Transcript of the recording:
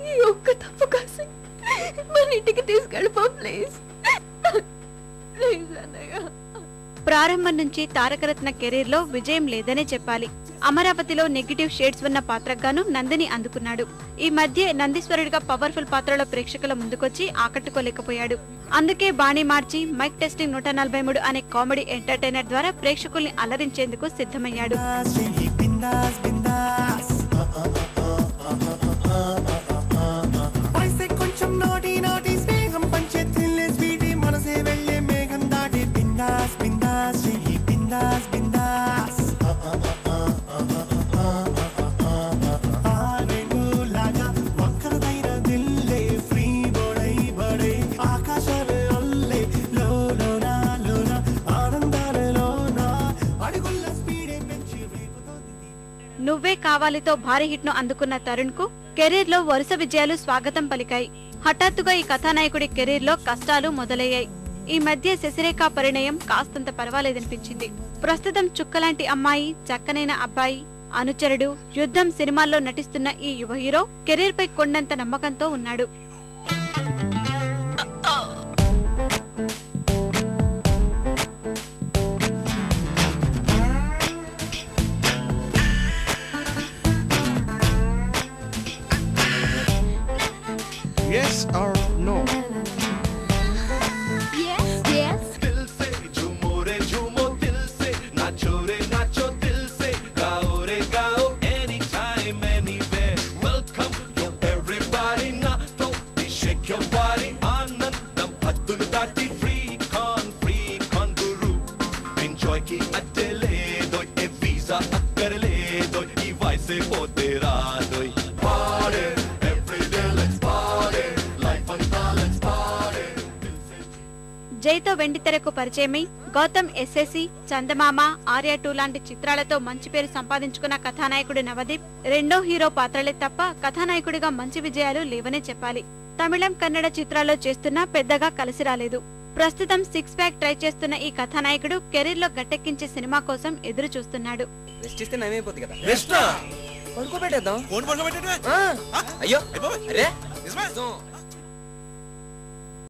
ఈ ఒక్క తప్పు కాసి మన ఇంటికి తీసుకెళ్ళిపో ప్లీజ్ ప్లీజ్ అన్నయ్య. ప్రారంభం నుంచి తారకరత్న కెరీర్ లో విజయం లేదనే చెప్పాలి. అమరావతిలో నెగిటివ్ షేడ్స్ ఉన్న పాత్రగాను నందిని అందుకున్నాడు. ఈ మధ్య నందీశ్వరుడిగా పవర్ఫుల్ పాత్రలో ప్రేక్షకుల ముందుకొచ్చి ఆకట్టుకోలేకపోయాడు. అందుకే బాణీ మార్చి మైక్ టెస్టింగ్ 143 అనే కామెడీ ఎంటర్టైనర్ ద్వారా ప్రేక్షకుల్ని అలరించేందుకు సిద్ధమయ్యాడు. నువ్వే కావాలితో భారీ హిట్ ను అందుకున్న తరుణ్ కు కెరీర్ లో వరుస విజయాలు స్వాగతం పలికాయి. హఠాత్తుగా ఈ కథానాయకుడి కెరీర్ లో కష్టాలు మొదలయ్యాయి. ఈ మధ్య శశిరేఖ పరిణయం కాస్తంత పర్వాలేదనిపించింది. ప్రస్తుతం చుక్కలాంటి అమ్మాయి, చక్కనైన అబ్బాయి, అనుచరుడు, యుద్ధం సినిమాల్లో నటిస్తున్న ఈ యువ హీరో కెరీర్ పై కొండంత నమ్మకంతో ఉన్నాడు. Yes or no? Yes, yes. दिल से झूमो रे झूमो दिल से नाचो रे नाचो दिल से गाओ रे गाओ anytime anywhere welcome to everybody now don't shake your body आनंदम हद्दुनु दाटी freak on guru enjoy की अड्डे ले दो ए visa अक्कर ले दो ई वाइस पोते रा दो party every day let's party life on balance party జైతో వెండితెరకు పరిచయమై గౌతమ్ ఎస్ఎస్సి, చందమామ, ఆర్య 2 లాంటి చిత్రాలతో మంచి పేరు సంపాదించుకున్న కథానాయకుడు నవదీప్ రెండో హీరో పాత్రలే తప్ప కథానాయకుడిగా మంచి విజయాలు లేవనే చెప్పాలి. తమిళం, కన్నడ చిత్రాల్లో చేస్తున్నా పెద్దగా కలిసి రాలేదు. ప్రస్తుతం 6 ప్యాక్ ట్రై చేస్తున్న ఈ కథానాయకుడు కెరీర్ లో గట్టెక్కించే సినిమా కోసం ఎదురు చూస్తున్నాడు. పడుకోబెట్టేద్దాం. అయ్యో